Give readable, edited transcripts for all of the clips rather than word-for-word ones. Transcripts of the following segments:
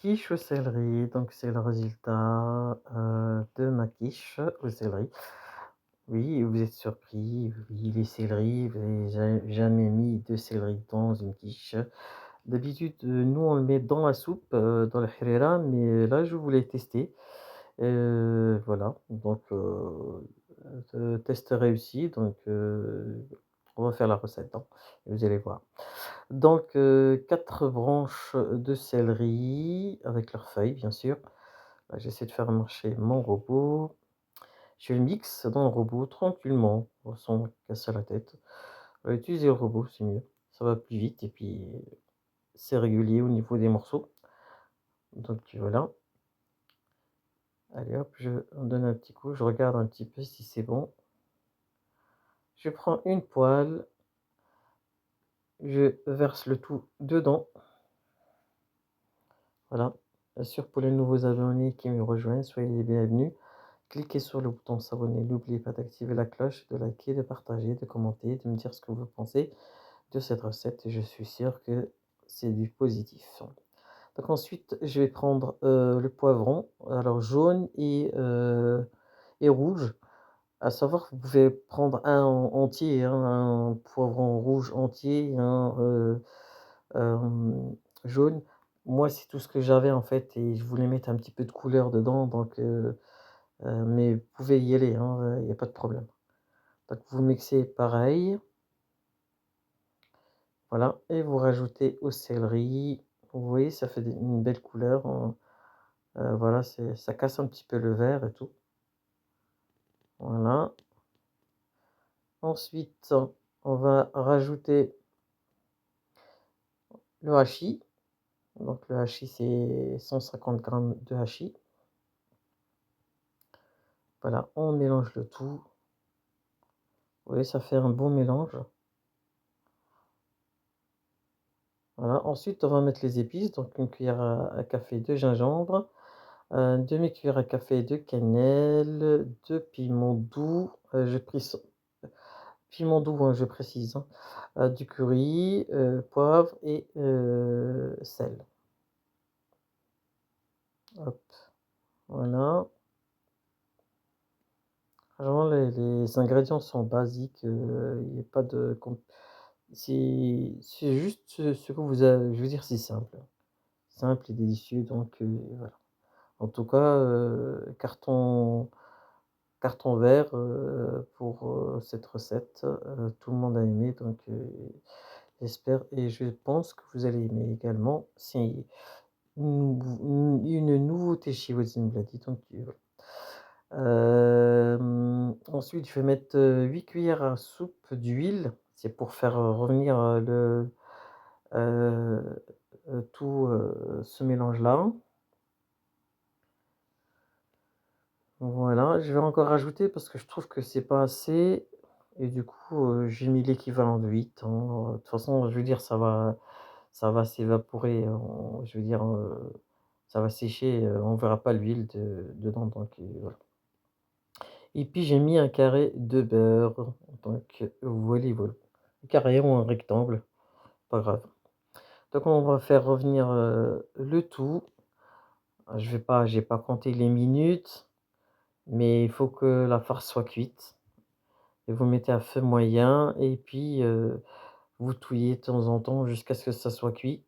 Quiche au céleri, donc c'est le résultat, de ma quiche au céleri. Oui, vous êtes surpris, oui, les céleris, vous n'avez jamais mis de céleri dans une quiche. D'habitude, nous, on le met dans la soupe, dans le harira, mais là, je voulais tester. Voilà, donc test réussi, donc on va faire la recette, hein, et vous allez voir. Donc 4 branches de céleri avec leurs feuilles, bien sûr. Là, j'essaie de faire marcher mon robot. Je le mixe dans le robot tranquillement, sans casser la tête. Utiliser le robot, c'est mieux. Ça va plus vite et puis c'est régulier au niveau des morceaux. Donc voilà. Allez hop, je donne un petit coup, je regarde un petit peu si c'est bon. Je prends une poêle, je verse le tout dedans. Voilà. Bien sûr, pour les nouveaux abonnés qui me rejoignent, soyez les bienvenus. Cliquez sur le bouton s'abonner. N'oubliez pas d'activer la cloche, de liker, de partager, de commenter, de me dire ce que vous pensez de cette recette. Je suis sûr que c'est du positif. Donc ensuite, je vais prendre le poivron, alors jaune et rouge. À savoir, vous pouvez prendre un entier, hein, un poivron rouge entier, un jaune. Moi, c'est tout ce que j'avais en fait, et je voulais mettre un petit peu de couleur dedans, donc mais vous pouvez y aller, hein, il y a pas de problème. Donc vous mixez pareil, voilà, et vous rajoutez au céleri. Vous voyez, ça fait une belle couleur, hein, voilà, ça casse un petit peu le vert et tout. Voilà. Ensuite, on va rajouter le hachis. Donc le hachis, c'est 150 grammes de hachis. Voilà, on mélange le tout. Vous voyez, ça fait un bon mélange. Voilà, ensuite, on va mettre les épices, donc une cuillère à café de gingembre, demi-cuillère à café de cannelle, de piment doux, piment doux, hein, je précise, hein, du curry, poivre et sel. Hop, voilà. Vraiment, les ingrédients sont basiques, il y a pas de c'est juste ce que vous avez, je veux dire, c'est simple. Simple et délicieux, donc voilà. En tout cas, carton vert, pour, cette recette, tout le monde a aimé, donc j'espère et je pense que vous allez aimer également. C'est une nouveauté chez Voisine Bloody, donc voilà. Ensuite, je vais mettre, 8 cuillères à soupe d'huile. C'est pour faire, revenir, heu tout, ce mélange-là. Voilà, je vais encore rajouter parce que je trouve que c'est pas assez et du coup, j'ai mis l'équivalent de 8, hein, de toute façon, je veux dire, ça va s'évaporer, je veux dire, ça va sécher, on verra pas l'huile dedans, donc voilà. Et puis j'ai mis un carré de beurre, donc voilà, voilà. Un carré ou un rectangle, pas grave. Donc on va faire revenir, le tout. J'ai pas compté les minutes, mais il faut que la farce soit cuite et vous mettez à feu moyen et puis, vous touillez de temps en temps jusqu'à ce que ça soit cuit.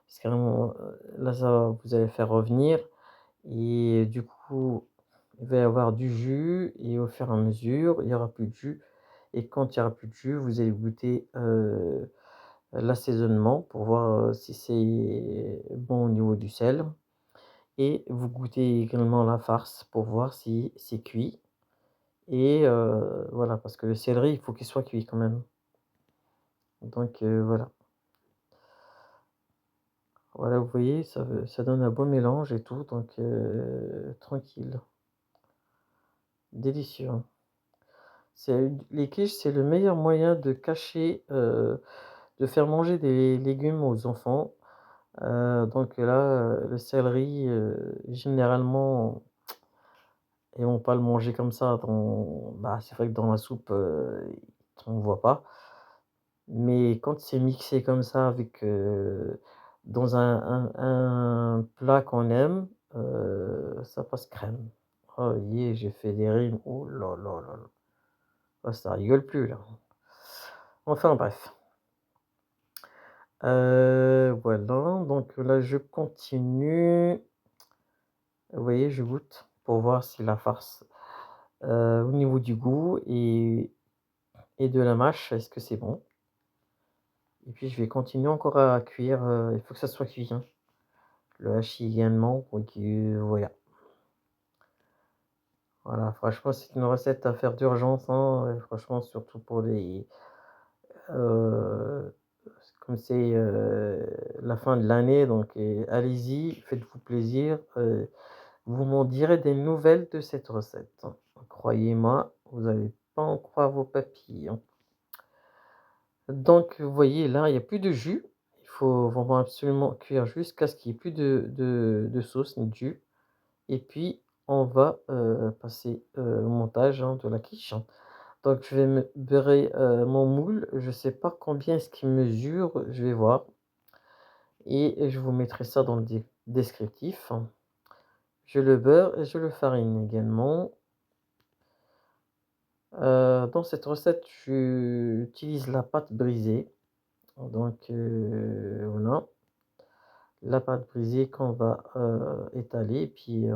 Parce qu'à un moment, là, vous allez faire revenir et du coup, il va y avoir du jus et au fur et à mesure, il y aura plus de jus et quand il y aura plus de jus, vous allez goûter, l'assaisonnement pour voir, si c'est bon au niveau du sel et vous goûtez également la farce pour voir si c'est cuit et voilà, parce que le céleri, il faut qu'il soit cuit quand même. Donc voilà. Voilà, vous voyez, ça donne un bon mélange et tout, donc tranquille, délicieux, hein. Les quiches, c'est le meilleur moyen de cacher, de faire manger des légumes aux enfants. Donc là, le céleri, généralement, ils vont pas le manger comme ça bah, c'est vrai que dans la soupe, on voit pas. Mais quand c'est mixé comme ça avec, dans un plat qu'on aime, ça passe crème. Oh yeah, j'ai fait des rimes, oh là là là là. Oh, ça rigole plus là. Enfin bref, voilà, donc là je continue. Vous voyez, je goûte pour voir si la farce, au niveau du goût et de la mâche, est-ce que c'est bon? Et puis je vais continuer encore à cuire, il faut que ça soit cuit, hein. Le hachis également, donc voilà. Voilà, franchement, c'est une recette à faire d'urgence, hein, franchement, surtout pour les, heu, comme c'est, la fin de l'année, donc allez-y, faites-vous plaisir, vous m'en direz des nouvelles de cette recette, hein. Croyez-moi, vous allez pas en croire vos papilles, hein. Donc vous voyez là, il y a plus de jus. Il faut vraiment absolument cuire jusqu'à ce qu'il y ait plus de sauce ni de jus et puis on va, passer, au montage, hein, de la quiche, hein. Donc je vais me beurrer, mon moule. Je sais pas combien est-ce qu'il mesure, je vais voir et je vous mettrai ça dans le descriptif. Je le beurre et je le farine également. Dans cette recette, j'utilise la pâte brisée, donc voilà. La pâte brisée qu'on va, étaler et puis,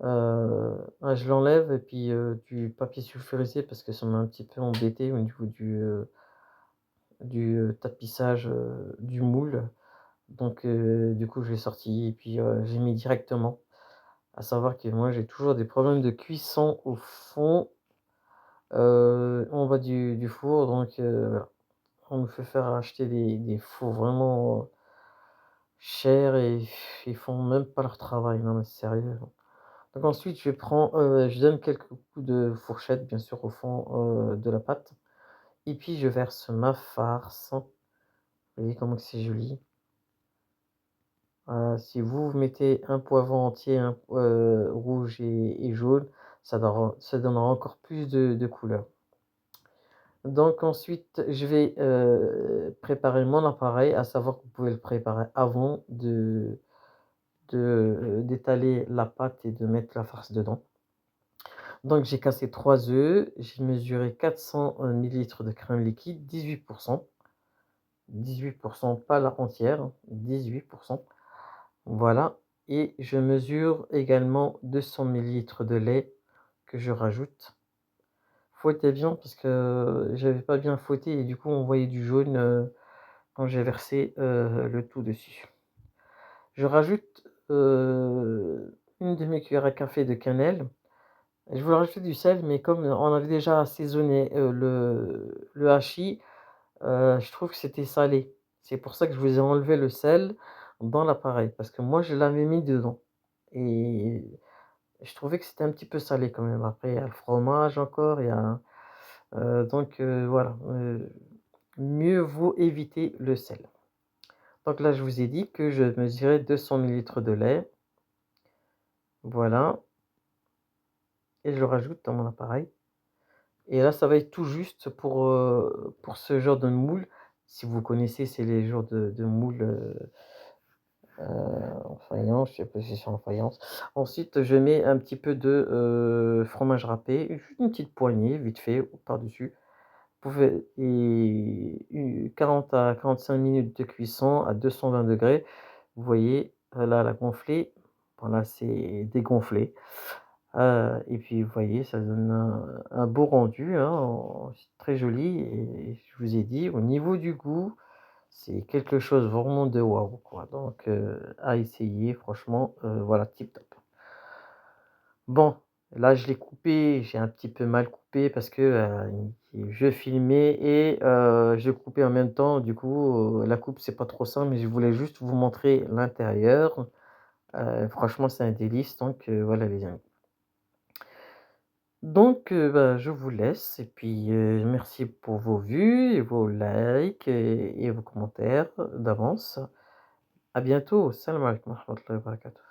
je l'enlève et puis, du papier sulfurisé parce que ça m'a un petit peu embêté au niveau du tapissage, du moule. Donc du coup, je l'ai sorti et puis, j'ai mis directement. À savoir que moi, j'ai toujours des problèmes de cuisson au fond, en bas du four donc voilà. On me fait faire acheter des fours vraiment chers et ils font même pas leur travail. Non mais sérieux. Donc ensuite, je donne quelques coups de fourchette, bien sûr, au fond, de la pâte et puis je verse ma farce. Vous voyez comment que c'est joli? Si vous mettez un poivron entier, rouge et jaune, ça donnera encore plus de couleur. Donc ensuite, je vais, préparer mon appareil, à savoir que vous pouvez le préparer avant d'étaler la pâte et de mettre la farce dedans. Donc j'ai cassé 3 œufs, j'ai mesuré 400, millilitres de crème liquide, 18 18 pas la entière, hein, 18. Voilà et je mesure également 200 millilitres de lait que je rajoute. Fouettez bien parce que j'avais pas bien fouetté et du coup on voyait du jaune, quand j'ai versé, le tout dessus. Je rajoute, 1/2 cuillère à café de cannelle. Je voulais rajouter du sel, mais comme on avait déjà assaisonné, le hachis, je trouve que c'était salé. C'est pour ça que je vous ai enlevé le sel dans l'appareil, parce que moi je l'avais mis dedans et je trouvais que c'était un petit peu salé quand même. Après il y a le fromage encore, il y a, donc voilà, mieux vaut éviter le sel. Donc là, je vous ai dit que je mesurais 200 millilitres de lait, voilà et je le rajoute dans mon appareil et là, ça va être tout juste pour ce genre de moule. Si vous connaissez, c'est les genres de moules, en faïence, je sais pas si c'est en faïence. Ensuite, je mets un petit peu de, fromage râpé, juste une petite poignée, vite fait, par-dessus. Vous pouvez et 40 à 45 minutes de cuisson à 220°. Vous voyez, là, elle a gonflé. Voilà, c'est dégonflé. Et puis, vous voyez, ça donne un beau rendu, hein, c'est très joli et je vous ai dit, au niveau du goût, c'est quelque chose vraiment de waouh, quoi. Donc, à essayer, franchement, voilà, tip top. Bon, là, je l'ai coupé, j'ai un petit peu mal coupé parce que je filmais et je coupais en même temps. Du coup, la coupe, c'est pas trop ça, mais je voulais juste vous montrer l'intérieur. Franchement, c'est un délice. Donc, voilà, les amis. Donc, bah, je vous laisse et puis merci pour vos vues et vos likes et vos commentaires d'avance. À bientôt. Salam alaikum wa rahmatullahi wa barakatuh.